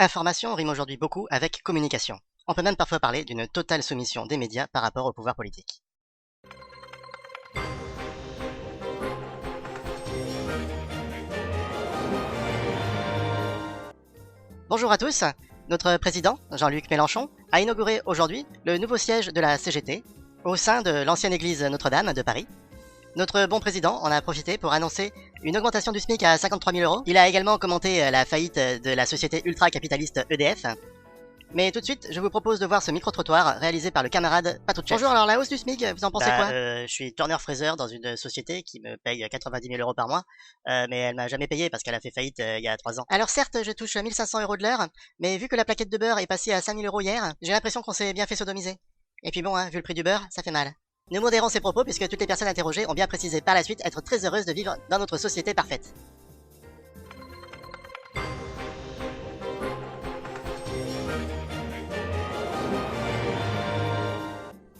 Information rime aujourd'hui beaucoup avec communication. On peut même parfois parler d'une totale soumission des médias par rapport au pouvoir politique. Bonjour à tous, notre président, Jean-Luc Mélenchon, a inauguré aujourd'hui le nouveau siège de la CGT, au sein de l'ancienne église Notre-Dame de Paris. Notre bon président en a profité pour annoncer une augmentation du SMIC à 53 000 €. Il a également commenté la faillite de la société ultra-capitaliste EDF. Mais tout de suite, je vous propose de voir ce micro-trottoir réalisé par le camarade Patouchev. Bonjour, alors la hausse du SMIC, vous en pensez quoi? Je suis tourneur-fraiseur dans une société qui me paye 90 000 € par mois, mais elle m'a jamais payé parce qu'elle a fait faillite il y a 3 ans. Alors certes, je touche 1500 € de l'heure, mais vu que la plaquette de beurre est passée à 5 000 € hier, j'ai l'impression qu'on s'est bien fait sodomiser. Et puis bon, vu le prix du beurre, ça fait mal. Nous modérons ces propos puisque toutes les personnes interrogées ont bien précisé par la suite être très heureuses de vivre dans notre société parfaite.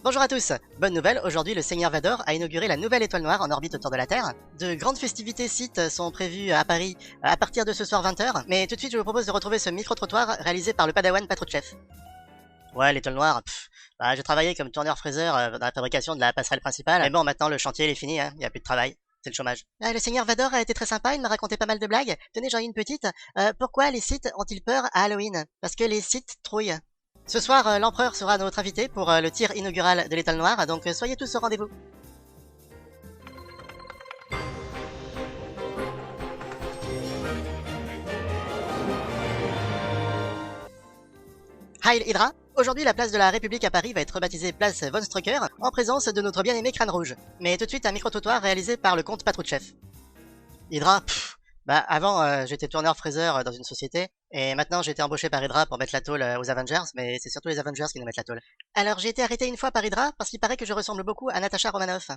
Bonjour à tous, bonne nouvelle, aujourd'hui le Seigneur Vador a inauguré la nouvelle étoile noire en orbite autour de la Terre. De grandes festivités sites sont prévues à Paris à partir de ce soir 20 h, mais tout de suite je vous propose de retrouver ce micro-trottoir réalisé par le padawan Patrouchev. Ouais, l'étoile noire, j'ai travaillé comme tourneur-fraiseur dans la fabrication de la passerelle principale, mais bon maintenant le chantier il est fini, il n'y a plus de travail. C'est le chômage. Le Seigneur Vador a été très sympa, il m'a raconté pas mal de blagues. Tenez, j'en ai une petite. Pourquoi les Sith ont-ils peur à Halloween? Parce que les Sith trouillent. Ce soir, l'empereur sera notre invité pour le tir inaugural de l'étoile noire, donc soyez tous au rendez-vous. Heil Hydra! Aujourd'hui, la place de la République à Paris va être rebaptisée place Von Strucker, en présence de notre bien-aimé Crâne Rouge. Mais tout de suite, un micro-trottoir réalisé par le comte Patrouchev. Hydra, avant, j'étais tourneur-fraiseur dans une société, et maintenant j'ai été embauché par Hydra pour mettre la tôle aux Avengers, mais c'est surtout les Avengers qui nous mettent la tôle. Alors j'ai été arrêté une fois par Hydra, parce qu'il paraît que je ressemble beaucoup à Natasha Romanoff.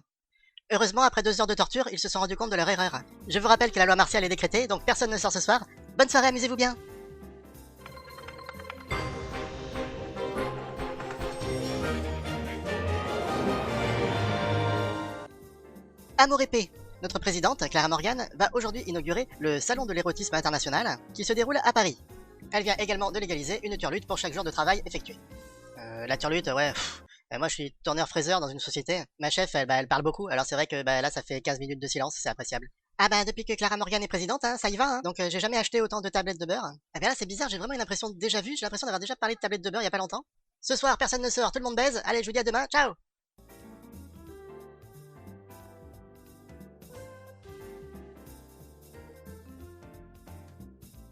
Heureusement, après 2 heures de torture, ils se sont rendus compte de leur erreur. Je vous rappelle que la loi martiale est décrétée, donc personne ne sort ce soir. Bonne soirée, amusez-vous bien! Amour épée. Notre présidente, Clara Morgan, va aujourd'hui inaugurer le Salon de l'érotisme international qui se déroule à Paris. Elle vient également de légaliser une turlute pour chaque jour de travail effectué. La turlute, ouais, moi je suis tourneur-fraiseur dans une société. Ma chef, elle parle beaucoup, alors c'est vrai que là ça fait 15 minutes de silence, c'est appréciable. Depuis que Clara Morgan est présidente, ça y va, donc j'ai jamais acheté autant de tablettes de beurre. Là c'est bizarre, j'ai vraiment une impression de déjà vu, j'ai l'impression d'avoir déjà parlé de tablettes de beurre il y a pas longtemps. Ce soir, personne ne sort, tout le monde baise, allez je vous dis à demain, ciao!